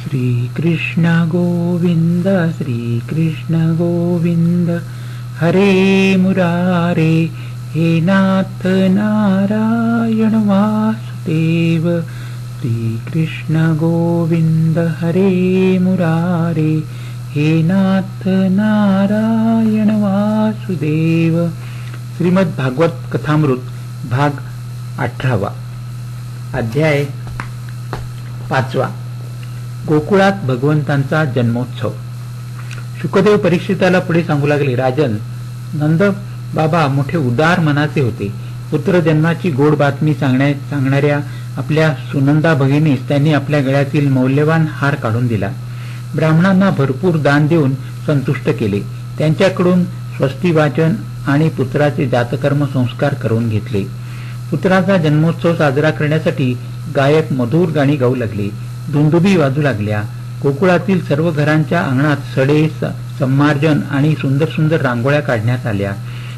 श्रीकृष्ण गोविंद श्रीकृष्ण गोविंद हरे मुरारे हे नाथ नारायण वासुदेव। श्रीकृष्ण गोविंद हरे मुरारे हे नाथ नारायण वासुदेव। श्रीमद भागवत कथामृत भाग 18 अध्याय 5। गोकुळात भगवंतांचा जन्मोत्सव। शुकदेव परीक्षिताला पुढे सांगू लागले, राजन, नंद बाबा मोठे उदार मनाचे होते। पुत्र जन्माची गोड बातमी सांगणाऱ्या आपल्या सुनंदा भगिनीस त्यांनी आपल्या गळ्यातील मौल्यवान हार काढून दिला। ब्राह्मणांना भरपूर दान देऊन संतुष्ट केले। त्यांच्याकडून स्वस्ती वाचन आणि पुत्राचे जातकर्म संस्कार करून घेतले। पुत्राचा जन्मोत्सव साजरा करण्यासाठी गायक मधुर गाणी गाऊ लागले, दुंदुबी वाजू लागल्या। गोकुळातील सर्व घरांच्या अंगणात सडे, सम्मार्जन आणि सुंदर सुंदर रांगोळ्या काढण्यात आल्या।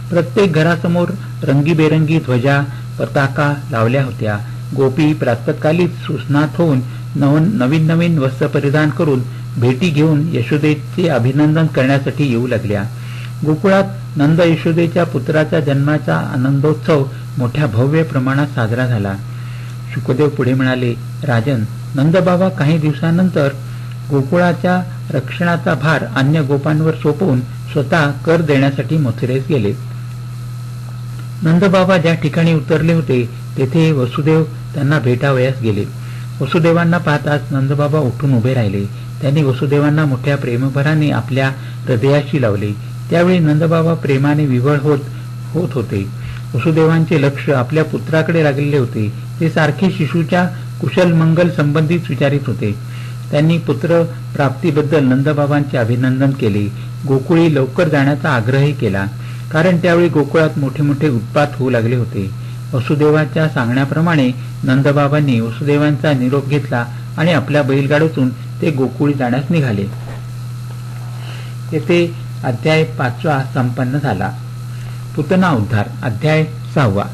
प्रत्येक घरासमोर रंगीबेरंगी ध्वजा, पताका लावल्या होत्या। गोपी प्रातःकालीच सुस्नात होऊन नवीन नवीन वस्त्र परिधान करून भेटी घेऊन यशोदेचे अभिनंदन करण्यासाठी येऊ लागल्या। गोकुळात नंद यशोदेच्या पुत्राच्या जन्माचा आनंदोत्सव मोठ्या भव्य प्रमाणात साजरा झाला। शुकदेव पुढे म्हणाले, राजन, नंदबाबा काही दिवसानंतर गोकुळाच्या रक्षणाचा भार अन्य गोपांवर सोपवून स्वतः कर देण्यासाठी मथुरेस गेले। नंदबाबा ज्या ठिकाणी उतरले होते तेथे वसुदेव त्यांना भेटावयास गेले। वसुदेवांना पाहताच नंदबाबा उठून उभे राहिले। त्यांनी वसुदेवांना मोठ्या प्रेमभराने आपल्या हृदयाशी लावले। त्यावेळी नंदबाबा प्रेमाने विव्हळ होत होते। वसुदेवांचे लक्ष आपल्या पुत्राकडे लागलेले होते। ते सारखे शिशूच्या कुशल मंगल संबंधित विचारित होते। त्यांनी पुत्र प्राप्तीबद्दल नंदबाबांचे अभिनंदन केले। गोकुळी लवकर जाण्याचा आग्रहही केला, कारण त्यावेळी गोकुळात मोठे मोठे उत्पात होऊ लागले होते। वसुदेवाच्या सांगण्याप्रमाणे नंदबाबांनी वसुदेवांचा निरोप घेतला आणि आपल्या बैलगाडीतून ते गोकुळी जाण्यास निघाले। येथे अध्याय 5 संपन्न झाला। पुतना उद्धार। अध्याय 6।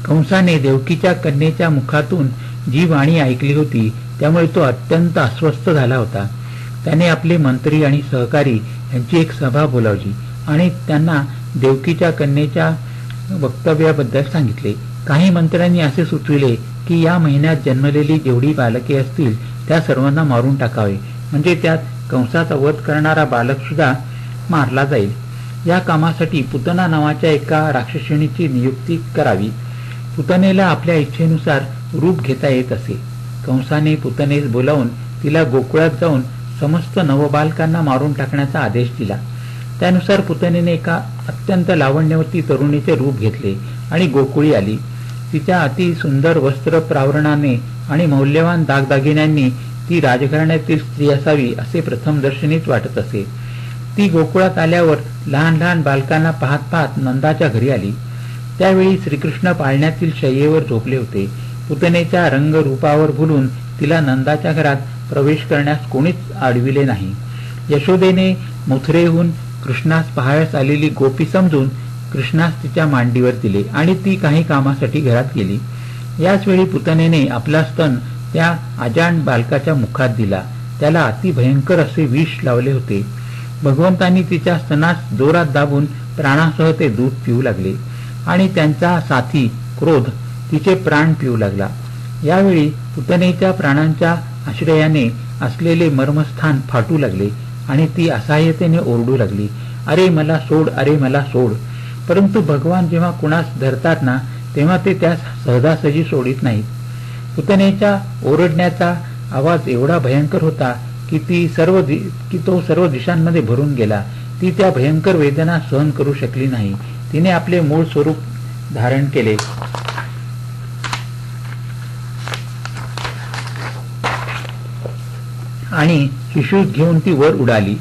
कंसाने देवकीच्या कन्येच्या मुखातून जी वाणी ऐकली होती त्यामुळे तो अत्यंत अस्वस्थ झाला होता। त्याने आपले मंत्री आणि सहकारी यांची एक सभा बोलावली आणि त्यांना देवकीच्या कन्येच्या वक्तव्याबद्दल सांगितले। काही मंत्र्यांनी असे सुचविले की या महिन्यात जन्मलेली जेवढी बालके असतील त्या सर्वांना मारून टाकावे, म्हणजे त्यात कंसाचा वध करणारा बालक सुद्धा मारला जाईल। या कामासाठी पुतना नावाच्या एका राक्षसिणीची नियुक्ती करावी। पुतनेला आपल्या इच्छेनुसार रूप घेता येत असे। कंसाने पुतनेस बोलावून तिला गोकुळात जाऊन समस्त नवबालकांना मारून टाकण्याचा आदेश दिला। त्यानुसार पुतनेने एका अत्यंत लावण्यवती तरुणीचे रूप घेतले आणि गोकुळी आली। तिच्या अति सुंदर वस्त्र प्रावरणाने आणि मौल्यवान दागदागिन्यांनी ती राजघराण्यातील स्त्री असावी असे प्रथम दर्शनीच वाटत असे। ती गोकुळात आल्यावर लहान लहान बालकांना पाहत पाहत नंदाच्या घरी आली। त्यावेळी श्रीकृष्ण पाळण्यातील शय्येवर झोपले होते। पुतनेच्या रंगरूपावर भुलून तिला नंदाच्या घरात प्रवेश करण्यास कोणीच अडविले नाही। यशोदेने मथुरेहून कृष्णास पाहाव्यास आलेली गोपी समजून कृष्णास तिच्या मांडीवर दिले आणि ती काही कामासाठी घरात गेली। याच वेळी पुतनेने आपला स्तन त्या अजाण बालकाच्या मुखात दिला। त्याला अतिभयंकर असे विष लावले होते। भगवंतांनी तिच्या स्तनास जोरात दाबून प्राणासह ते दूध पिऊ लागले आणि त्यांचा साथी क्रोध तिचे प्राण पिऊ लागला। यावेळी पुतनेच्या प्राणांच्या आश्रयाने असलेले मर्मस्थान फाटू लागले आणि ती असहाय्यतेने ओरडू लागली, अरे मला सोड, अरे मला सोड। परंतु भगवान जेव्हा कुणास धरतात ना तेव्हा ते त्यास सहजासहजी सोडित नाहीत। पुतनेच्या ओरडण्याचा आवाज एवढा भयंकर होता की तो सर्व दिशांमध्ये भरून गेला। ती त्या भयंकर वेदना सहन करू शकली नाही। तिने आपले मूळ स्वरूप धारण केले आणि शिशूस घेऊन ती वर उडाली।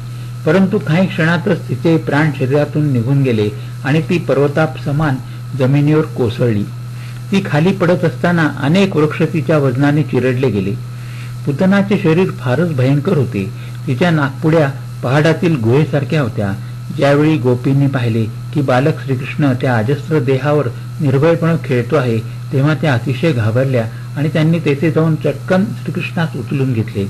परंतु काही क्षणातच तिचे प्राण शरीरातून निघून गेले आणि ती पर्वताप समान जमिनीवर कोसळली। ती खाली पडत असताना अनेक वृक्ष तिच्या वजनाने चिरडले गेले। पुतनाचे शरीर फारच भयंकर होते। तिच्या नागपुड्या पहाडातील गुहेसारख्या होत्या। ज्यावेळी गोपींनी पाहिले की बालक श्रीकृष्ण त्या अजस्त्र देहावर निर्भयपणे खेळतो आहे, तेव्हा त्या अतिशय घाबरल्या आणि त्यांनी तेथे जाऊन चटकन श्रीकृष्णास उचलून घेतले.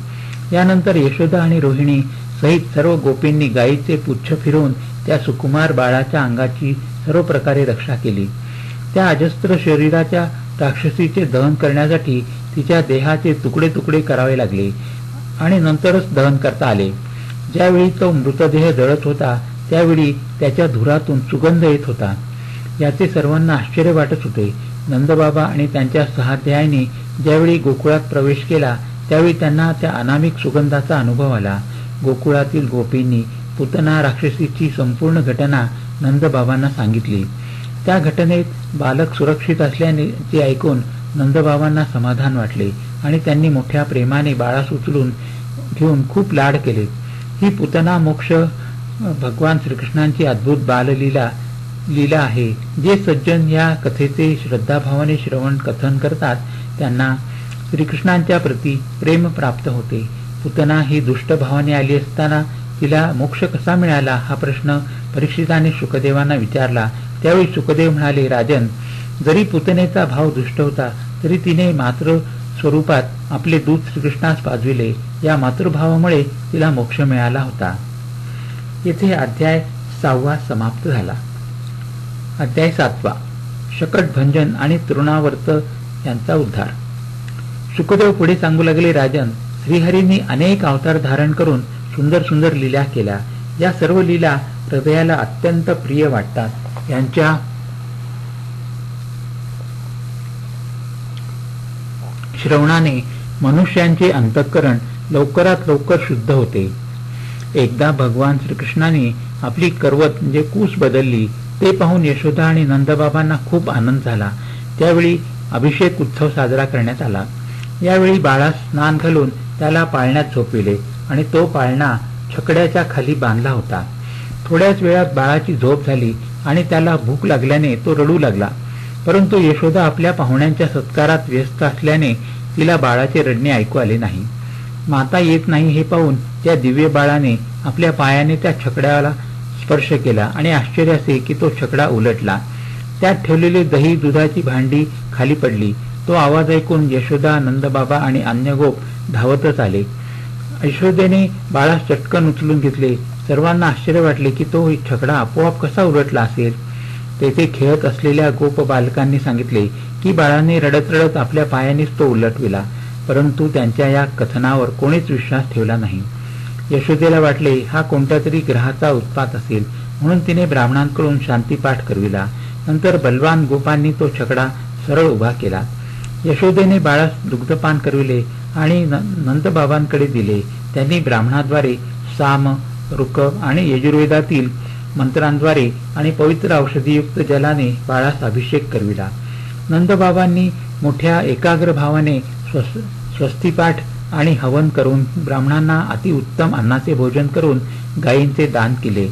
यानंतर यशोदा आणि रोहिणी सहित सर्व गोपींनी गायीचे पुच्छ फिरवून त्या सुकुमार बाळाच्या अंगाची सर्व प्रकारे रक्षा केली. त्या अजस्त्र शरीराच्या राक्षसीचे दहन करण्यासाठी तिच्या देहाचे तुकडे तुकडे करावे लागले आणि नंतरच दहन करता आले. ज्यावेळी तो मृतदेह जळत होता त्यावेळी त्याच्या धुरातून सुगंध येत होता. याचे सर्वांना आश्चर्य वाटत होते. नंदबाबा आणि त्यांच्या सहाध्यायींनी ज्यावेळी गोकुळात प्रवेश केला त्यावेळी त्यांना त्या अनामिक सुगंधाचा अनुभव आला. गोकुळातील गोपींनी पुतना राक्षसीची संपूर्ण घटना नंदबाबांना सांगितली. त्या घटनेत बालक सुरक्षित असल्याचे ऐकून नंदबाबांना समाधान वाटले आणि त्यांनी मोठ्या प्रेमाने बाळास उचलून घेऊन खूप लाड केले. ही पुतना मोक्ष भगवान श्रीकृष्णांची अद्भुत लीला आहे. जे सज्जन या कथेचे श्रद्धाभावाने श्रवण कथन करतात त्यांना श्रीकृष्णांच्या प्रती प्रेम प्राप्त होते. पुतना ही दुष्ट भावाने आली असताना तिला मोक्ष कसा मिळाला हा प्रश्न परीक्षिताने शुकदेवांना विचारला. त्यावेळी शुकदेव म्हणाले, राजन, जरी पुतनेचा भाव दुष्ट होता तरी तिने मातृ स्वरूपात आपले दूध श्रीकृष्णास पाजविले. या मातृभावामुळे तिला मोक्ष मिळाला होता. येथे अध्याय 6 समाप्त झाला. अध्याय 7 शकटभंजन आणि तृणावर्त यांचा उद्धार. शुकदेव पुढे सांगू लागले, राजन, श्रीहरींनी अनेक अवतार धारण करून सुंदर सुंदर लीला केल्या. या सर्व लीला हृदयाला अत्यंत प्रिय वाटतात. यांच्या श्रवणाने मनुष्यांचे अंतःकरण लवकरात लवकर शुद्ध होते. एकदा भगवान श्रीकृष्णाने आपली करवत म्हणजे कूस बदलली. ते पाहून यशोदा आणि नंदबाबांना खूप आनंद झाला. त्यावेळी अभिषेक उत्सव साजरा करण्यात आला. यावेळी बाळास स्नान घालून त्याला पाळण्यात झोपविले आणि तो पाळणा छकड्याच्या खाली बांधला होता. थोड्याच वेळात बाळाची झोप झाली आणि त्याला भूक लागल्याने तो रडू लागला. परंतु यशोदा आपल्या पाहुण्यांच्या सत्कारात व्यस्त असल्याने तिला बाळाचे रडणे ऐकू आले नाही. माता येत नाही हे पाहून त्या दिव्य बाळाने आपल्या पायाने त्या छकड्याला स्पर्श केला आणि आश्चर्य असे की तो छकडा उलटला. त्यात ठेवलेली दही दुधाची भांडी खाली पडली. तो आवाज ऐकून यशोदा, नंदबाबा आणि अन्य गोप धावतच आले. यशोदेने बाळास चटकन उचलून घेतले. सर्वांना आश्चर्य वाटले की तो छकडा आपोआप कसा उलटला असेल. तेथे खेळत असलेल्या गोप बालकांनी सांगितले की बाळाने रडत रडत आपल्या पायानेच तो उलटविला. परंतु त्यांच्या या कथनावर कोणीच विश्वास ठेवला नाही. यशोदेला वाटले हा कोणत्या तरी ग्रहाचा उत्पात असेल, म्हणून तिने ब्राह्मणांकडून शांतीपाठ करविला. नंतर बलवान गोपांनी तो छकडा सरळ उभा केला. यशोदेने बाळास दुग्धपान करविले आणि नंदबाबांकडे दिले. त्यांनी ब्राह्मणाद्वारे साम, रुक आणि यजुर्वेदातील मंत्रांद्वारे आणि पवित्र औषधीयुक्त जलाने बाळास अभिषेक करविला. नंदबाबांनी मोठ्या एकाग्र भावाने स्वस्तिपाठ आणि हवन करून ब्राह्मणांना अतिउत्तम अन्नाचे भोजन करून गायींचे दान केले.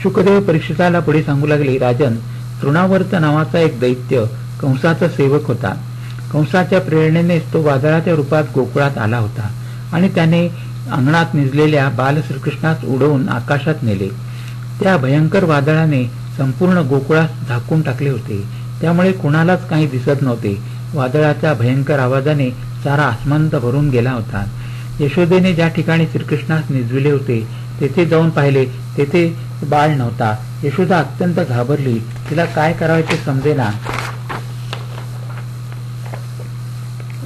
शुकदेव परीक्षिताला पुढे सांगू लागले, राजन, तृणावर्त नावाचा एक दैत्य कंसाचा सेवक होता. कंसाच्या प्रेरणेनेच तो वादळाच्या रूपात गोकुळात आला होता आणि त्याने अंगणात निजलेल्या बाल श्रीकृष्णास उडवून आकाशात नेले. त्या भयंकर वादळाने संपूर्ण गोकुळास झाकून टाकले होते. त्यामुळे कुणालाच काही दिसत नव्हते. वादळाच्या भयंकर आवाजाने सारा आसमंत भरून गेला होता. यशोदेने ज्या ठिकाणी श्रीकृष्णास निजविले होते तेथे जाऊन पाहिले. तेथे बाळ नव्हता. यशोदा अत्यंत घाबरली. तिला काय करावे ते समजेना.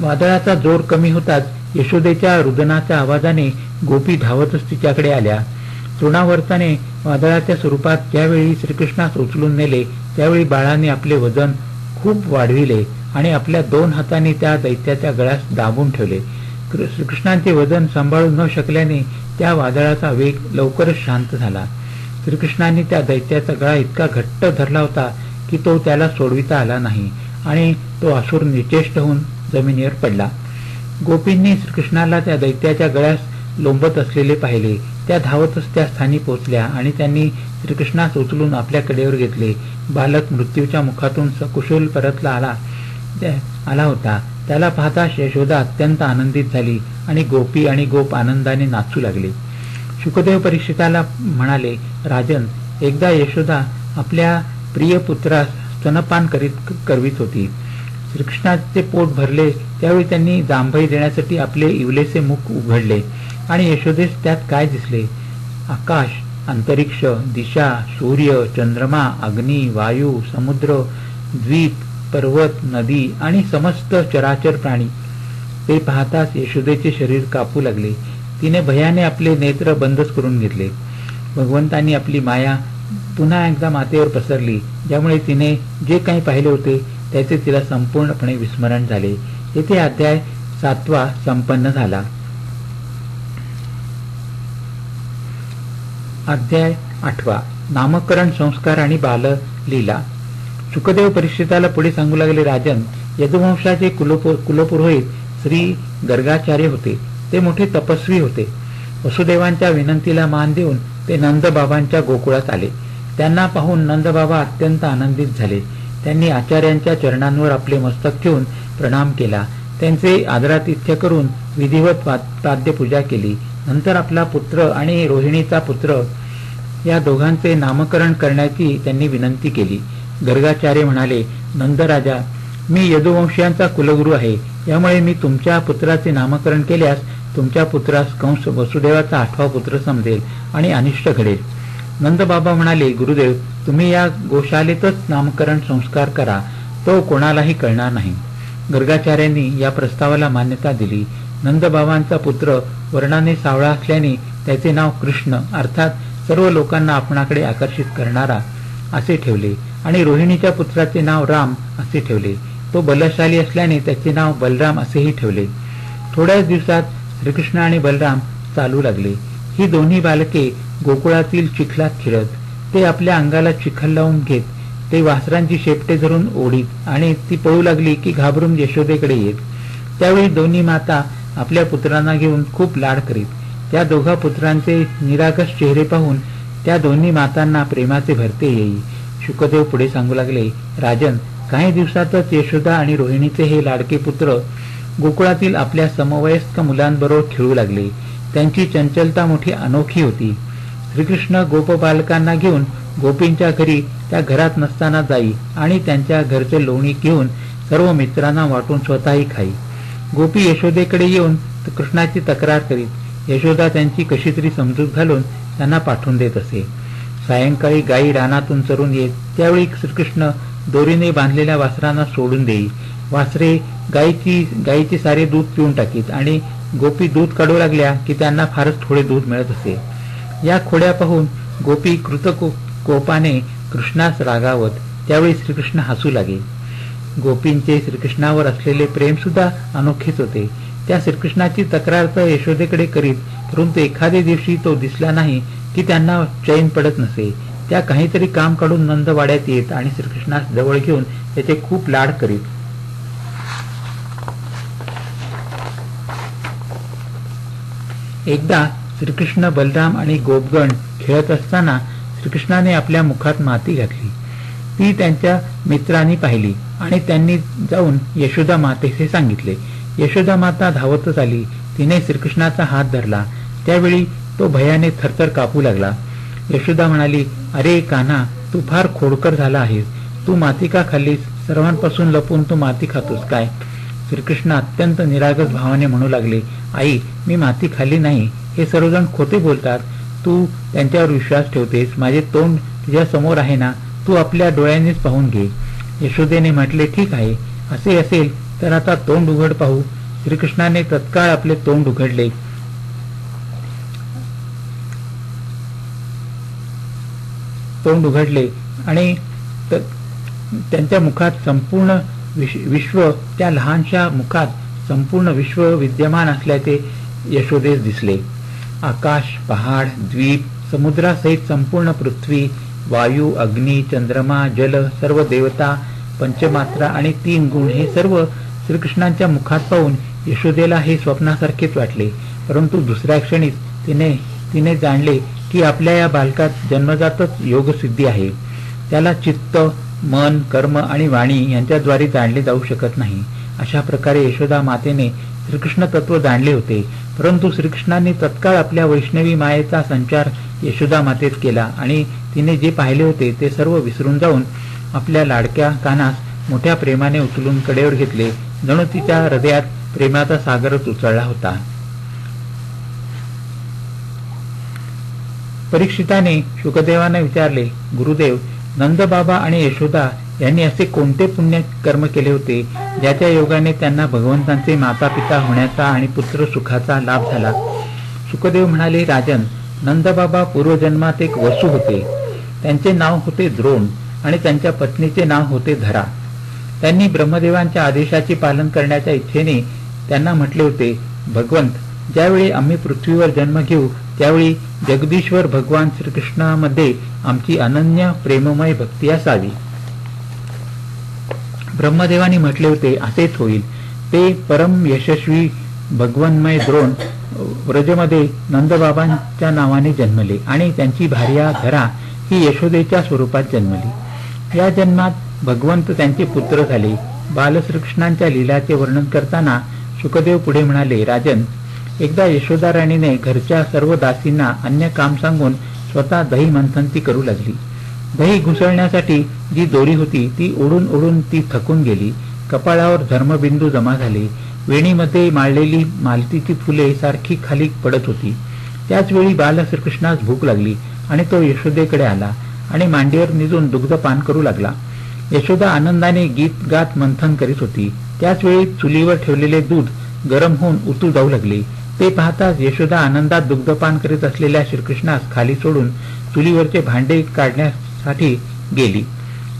वादळाचा जोर कमी होताच यशोदेच्या रुदनाच्या आवाजाने गोपी धावतच तिच्याकडे आल्या. तृणावर्ताने वादळाच्या स्वरूपात ज्यावेळी श्रीकृष्णास उचलून नेले त्यावेळी बाळाने आपले वजन खूप वाढविले आणि आपल्या 2 हातांनी त्या दैत्याच्या गळ्यास दाबून ठेवले. श्रीकृष्णांचे वजन सांभाळू न शकल्याने त्या वादळाचा वेग लवकरच शांत झाला. श्रीकृष्णांनी त्या दैत्याचा गळा इतका घट्ट धरला होता की तो त्याला सोडविता आला नाही आणि तो असुर निचेष्ट होऊन जमिनीवर पडला. गोपींनी श्रीकृष्णाला त्या दैत्याच्या गळ्यास लोंबत असलेले पाहिले. त्या धावतच त्या स्थानी पोहोचल्या आणि त्यांनी श्रीकृष्णास उचलून आपल्या कडेवर घेतले. बालक मृत्यूच्या मुखातून सकुशल परतला आला होता. त्याला पाहता यशोदा अत्यंत आनंदित झाली आणि गोपी आणि गोप आनंदाने नाचू लागले. शुकदेव परीक्षिताला म्हणाले, राजन, एकदा यशोदा आपल्या प्रिय पुत्रास स्तनपान करवित होती. श्रीकृष्णाचे पोट भरले त्यावेळी त्यांनी जांभई देण्यासाठी आपले इवलेसे मुख उघडले आणि यशोदेस त्यात काय दिसले? आकाश, अंतरिक्ष, दिशा, सूर्य, चंद्रमा, अग्नी, वायू, समुद्र, द्वीप, पर्वत, नदी आणि समस्त चराचर प्राणी. ते पाहताच यशोदेचे शरीर कापू लागले. तिने भयाने आपले नेत्र बंदच करून घेतले. भगवंतांनी आपली माया पुन्हा एकदा मातेवर पसरली, ज्यामुळे तिने जे काही पाहिले होते त्याचे तिला संपूर्णपणे विस्मरण झाले. येथे अध्याय 7 संपन्न झाला. अध्याय 8 नामकरण संस्कार आणि बाललीला. शुकदेव परीक्षिताला पुढे सांगू लागले, राजन, यदुवंशाचे कुलपुरोहित श्री गर्गाचार्य होते. ते मोठे तपस्वी होते. वसुदेवांच्या विनंतीला मान देऊन ते नंदबाबांच्या गोकुळात आले. त्यांना पाहून नंदबाबा अत्यंत आनंदित झाले. त्यांनी आचार्यांच्या चरणांवर आपले मस्तक ठेवून प्रणाम केला. त्यांचे आदरातिथ्य करून विधिवत पाद्यपूजा केली. नंतर आपला पुत्र आणि रोहिणीचा पुत्र या दोघांचे नामकरण करण्याची त्यांनी विनंती केली. गर्गाचार्य म्हणाले, नंदराजा, मी यदुवंशीयांचा कुलगुरू आहे. यामुळे मी तुमच्या पुत्राचे नामकरण केल्यास तुमच्या पुत्रास कंस वसुदेवाचा 8वा पुत्र समजेल आणि अनिष्ट घडेल. नंदबाबा म्हणाले, गुरुदेव, तुम्ही या गोशालेतच नामकरण संस्कार करा. तो कोणालाही कळणार नाही. गर्गाचार्यांनी या प्रस्तावाला मान्यता दिली. नंदबाबांचा पुत्र वर्णाने सावळा असल्याने त्याचे नाव कृष्ण अर्थात सर्व लोकांना आपणाकडे आकर्षित करणारा असे ठेवले आणि रोहिणीच्या पुत्राचे नाव राम असे ठेवले. तो बलशाली असल्याने त्याचे नाव बलराम असेही ठेवले. थोड्याच दिवसात श्रीकृष्ण आणि बलराम चालू लागले. ही दोन्ही बालके गोकुळातील चिखलात खेळत. ते आपल्या अंगाला चिखल लावून घेत. ते वासरांची शेपटे धरून ओढीत आणि ती पळू लागली की घाबरून यशोदेकडे येत. त्यावेळी दोन्ही माता आपल्या पुत्रांना घेऊन खूप लाड करीत. त्या दोघा पुत्रांचे निरागस चेहरे पाहून त्या दोन्ही मातांना प्रेमाचे भरते येई. शुकदेव पुढे सांगू लागले, राजन, काही दिवसातच यशोदा आणि रोहिणीचे हे लाडके पुत्र गोकुळातील आपल्या समवयस्क मुलांबरोबर खेळू लागले. त्यांची चंचलता मोठी अनोखी होती. श्रीकृष्ण गोपबालकांना घेऊन गोपींच्या घरी त्या घरात नसताना जाई आणि त्यांच्या घरचे लोणी घेऊन सर्व मित्रांना वाटून स्वतःही खाई. गोपी यशोदेकडे येऊन कृष्णाची तक्रार करीत. यशोदा त्यांची कशी तरी समजूत घालून त्यांना पाठवून देत असे. सायंकाळी गायी रानातून चरून येत. त्यावेळी श्रीकृष्ण दोरीने बांधलेल्या वासरांना सोडून देई. वासरे गायीचे सारे दूध पिऊन टाकीत आणि गोपी दूध काढू लागल्या की त्यांना फारच थोडे दूध मिळत असे. या खोड्या पाहून गोपी कोपाने कृष्णास रागावत. त्यावेळी श्रीकृष्ण हसू लागे. गोपींचे श्रीकृष्णावर असलेले प्रेम सुद्धा अनोखेच होते. त्या श्रीकृष्णाची तक्रार तर यशोदेकडे करीत, परंतु एखाद्या दिवशी तो दिसला नाही की त्यांना चैन पडत नसे. त्या काहीतरी काम काढून नंदवाड्यात येत आणि श्रीकृष्णास जवळ घेऊन त्याचे खूप लाड करीत. एकदा श्रीकृष्ण, बलराम आणि गोपगण खेळत असताना श्रीकृष्णाने आपल्या मुखात माती घातली. ती त्यांच्या मित्रांनी पाहिली आणि त्यांनी जाऊन यशोदा मातेचे सांगितले. यशोदा माता धावतच आली. तिने श्रीकृष्णाचा हात धरला. त्यावेळी तो भयाने थरथर कापू लागला. यशोदा म्हणाली, अरे कान्हा, तू फार खोडकर झाला आहेस. तू माती का खाल्लीस? सर्वांपासून लपून तू माती खातोस काय? श्रीकृष्ण अत्यंत निरागस भावाने म्हणू लागले, आई, मी माती खाल्ली नाही. हे सर्वजण खोटे बोलतात. तू त्यांच्यावर विश्वास ठेवतेस. माझे तोंड तुझ्या समोर आहे ना, तू आपल्या डोळ्यांनीच पाहून घे. यशोदेने म्हटले, ठीक आहे, असे असेल तर आता तोंड उघड पाहू. श्रीकृष्णाने तत्काळ आपले तोंड उघडले. आणि त्यांच्या मुखात संपूर्ण विश्व, त्या लहानशा मुखात संपूर्ण विश्व विद्यमान असल्याचे यशोदेस दिसले. आकाश, पहाड, द्वीप, समुद्रासहित संपूर्ण पृथ्वी, वायू, अग्नी, चंद्रमा, जल, सर्व देवता, पंचमात्रा आणि 3 गुण हे सर्व श्रीकृष्णांच्या मुखात पाहून यशोदेला हे स्वप्नासारखेच वाटले. परंतु दुसऱ्या क्षणीच तिने जाणले की आपल्या या बालकात जन्मजातच योगसिद्धी आहे. त्याला चित्त, मन, कर्म आणि वाणी यांच्याद्वारे जाणले जाऊ शकत नाही. अशा प्रकारे यशोदा मातेने श्रीकृष्ण तत्व जाणले होते, परंतु श्रीकृष्णांनी तत्काळ आपल्या वैष्णवी मायेचा संचार यशोदा मातेत केला आणि तिने जे पाहिले होते ते सर्व विसरून जाऊन आपल्या लाडक्या कानास मोठ्या प्रेमाने उचलून कडेवर घेतले, जणू तिच्या हृदयात प्रेमाचा सागरच उचलला होता. परीक्षिताने शुकदेवांना विचारले, गुरुदेव, नंदबाबा आणि यशोदा यांनी असे कोणते पुण्य कर्म केले होते ज्याच्या योगाने त्यांना भगवंतांचे माता पिता होण्याचा आणि पुत्र सुखाचा लाभ झाला? शुकदेव म्हणाले, राजन, नंदबाबा पूर्वजन्मात एक वसू होते. त्यांचे नाव होते द्रोण आणि त्यांच्या पत्नीचे नाव होते धरा. त्यांनी ब्रह्मदेवांच्या आदेशाचे पालन करण्याच्या इच्छेने त्यांना म्हटले होते, भगवंत, ज्यावेळी आम्ही पृथ्वीवर जन्म घेऊ त्यावेळी जगदीश्वर भगवान श्रीकृष्णामध्ये आमची अनन्य प्रेममय भक्ती असावी. ब्रह्मदेवानी म्हटले होते, असेच होईल. ते परम यशस्वी भगवन्मय द्रोण व्रजमध्ये नंदबाबांच्या नावाने जन्मले आणि त्यांची भार्या धरा ही यशोदेच्या स्वरूपात जन्मली. या जन्मात भगवंत त्यांचे पुत्र झाले. बालश्रीकृष्णांच्या लीलाचे वर्णन करताना शुकदेव पुढे म्हणाले, राजन, एकदा यशोदा राणीने घरच्या सर्व दासींना अन्य काम सांगून स्वतः दही मंथनती करू लागली. दही घुसळण्यासाठी जी दोरी होती ती ओढून ओढून ती थकून गेली. कपाळावर धर्मबिंदू जमा झाले. वेणीमध्ये माळलेली मालतीची फुले सारखी खाली पडत होती. त्याचवेळी बालश्रीकृष्णास भूक लागली आणि तो यशोदेकडे आला आणि मांडीवर निजून दुग्धपान करू लागला. यशोदा आनंदाने गीत गात मंथन करीत होती. त्याचवेळी चुलीवर ठेवलेले दूध गरम होऊन उतू जाऊ लागले. ते पाहताच यशोदा आनंदात दुग्धपान करीत असलेल्या श्रीकृष्णास खाली सोडून चुलीवरचे भांडे काढण्यासाठी गेली.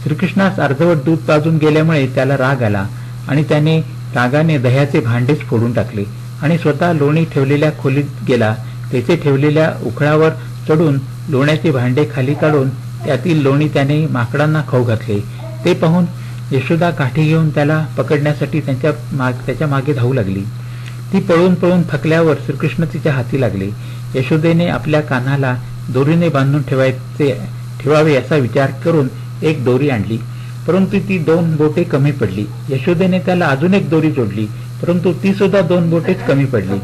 श्रीकृष्णास अर्धवट दूध पाजून गेल्यामुळे त्याला राग आला आणि त्याने रागाने दह्याचे भांडेच फोडून टाकले आणि स्वतः लोणी ठेवलेल्या खोलीत गेला. तेथे ठेवलेल्या उखळावर चढून लोण्याचे भांडे खाली काढून त्यातील लोणी त्याने माकडांना खाऊ घातले. ते पाहून यशोदा काठी घेऊन त्याला पकडण्यासाठी त्याच्या मागे धावू लागली. ती पळून पळून थकल्यावर श्रीकृष्ण तिच्या हाती लागले. यशोदेने आपल्या कानाला दोरीने बांधून ठेवावे असा विचार करून एक दोरी आणली, परंतु ती 2 बोटे कमी पडली. यशोदेने त्याला अजून एक दोरी जोडली, परंतु ती सुद्धा 2 बोटेच कमी पडली.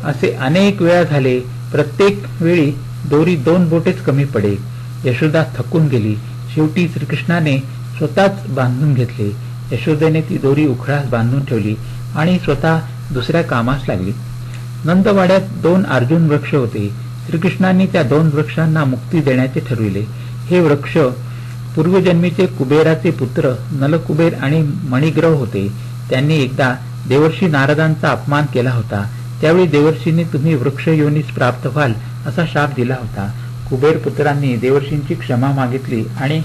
असे अनेक वेळा झाले. प्रत्येक वेळी दोरी 2 बोटेच कमी पडे. यशोदा थकून गेली. शेवटी श्रीकृष्णाने स्वतःच बांधून घेतले. यशोदेने ती दोरी उखळास बांधून ठेवली आणि स्वतः दुसऱ्या कामास लागली. नंदवाड्यात 2 अर्जुन वृक्ष होते. श्रीकृष्णांनी त्या 2 वृक्षांना मुक्ती देण्याचे ठरविले. हे वृक्ष पूर्वजन्मीचे कुबेराचे पुत्र नलकुबेर आणि मणिग्रह होते. त्यांनी एकदा देवर्षी नारदांचा अपमान केला होता. त्यावेळी देवर्षींनी तुम्ही वृक्ष योनीस प्राप्त व्हाल असा शाप दिला होता. कुबेर पुत्रांनी देवर्षींची क्षमा मागितली आणि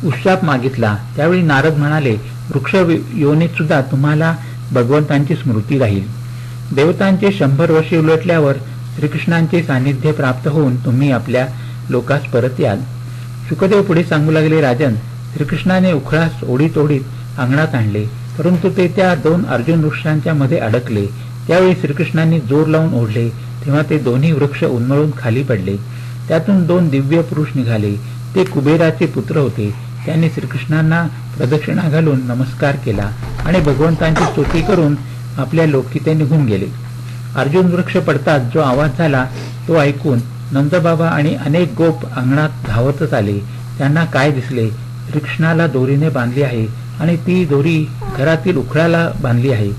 उशाप मागितला. त्यावेळी नारद म्हणाले, वृक्ष योनीत सुद्धा तुम्हाला भगवंतांची स्मृती राहील. देवतांचे 100 वर्षे उलटल्यावर श्रीकृष्णांचे सानिध्य प्राप्त होऊन तुम्ही आपल्या लोकास परत याल. शुकदेव पुढे सांगू लागले, राजन, श्रीकृष्णाने उखळास ओढीत ओढीत अंगणात आणले, परंतु ते त्या 2 अर्जुन वृक्षांच्या मध्ये अडकले. त्यावेळी श्रीकृष्णांनी जोर लावून ओढले तेव्हा ते दोन्ही वृक्ष उन्मळून खाली पडले. त्यातून 2 दिव्य पुरुष निघाले. ते कुबेराचे पुत्र होते. त्यांनी श्रीकृष्णांना प्रदक्षिणा घालून नमस्कार केला आणि भगवंतांची स्तुती करून आपल्या लोकी ते निघून गेले. अर्जुन वृक्ष पडताच जो आवाज झाला तो ऐकून नंदबाबा आणि अनेक गोप अंगणात धावतच आले. त्यांना काय दिसले? श्रीकृष्णाला दोरीने बांधली आहे आणि ती दोरी घरातील उखळाला बांधली आहे.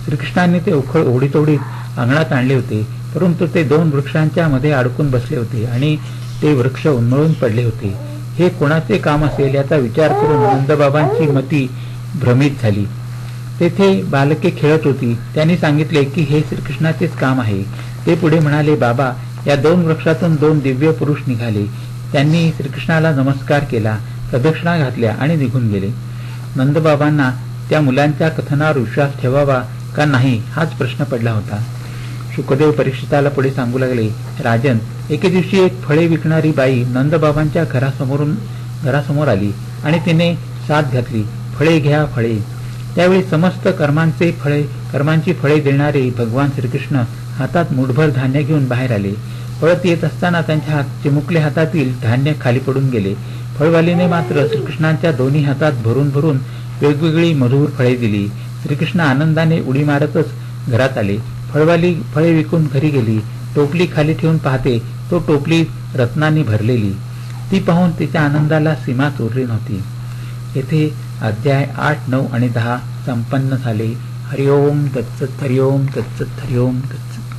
श्रीकृष्णांनी ते उखळ ओढीत ओढीत अंगणात आणले होते, परंतु ते 2 वृक्षांच्या मध्ये अडकून बसले होते आणि ते वृक्ष उन्मळून पडले होते. हे कोणाचे काम असेल याचा विचार करून नंदबाबांची मती भ्रमित झाली. तेथे बालके खेळत होती. त्यांनी सांगितले की हे श्रीकृष्णाचेच काम आहे. ते पुढे म्हणाले, बाबा, या 2 वृक्षातून 2 दिव्य पुरुष निघाले. त्यांनी श्रीकृष्णाला नमस्कार केला, प्रदक्षिणा घातल्या आणि निघून गेले. नंदबाबांना त्या मुलांच्या कथनावर विश्वास ठेवावा का नाही हाच प्रश्न पडला होता. शुकदेव परीक्षिताला पुढे सांगू लागले, राजन, एके दिवशी एक फळे विकणारी बाई नंदबाबांच्या घरासमोर आली आणि तिने साथ घातली, फळे घ्या, फळे. त्यावेळी समस्त कर्मांची फळे देणारे भगवान श्रीकृष्ण हातात मुठभर धान्य घेऊन बाहेर आले. पळत येत असताना त्यांच्या चिमुकल्या हातातील धान्य खाली पडून गेले. फळवालीने मात्र श्रीकृष्णांच्या दोन्ही हातात भरून भरून वेगवेगळी मधुर फळे दिली. श्रीकृष्ण आनंदाने उडी मारतच घरात आले. फळवाली फळे विकून घरी गेली. टोपली खाली ठेवून पाहते तो टोपली रत्नांनी भरलेली. ती पाहून तिच्या आनंदाला सीमाच उरली नव्हती. येथे अध्याय 8, 9 आणि 10 संपन्न झाले. हरिओम तत्सत. हरिओम तत्सत. हरिओम तत्सत.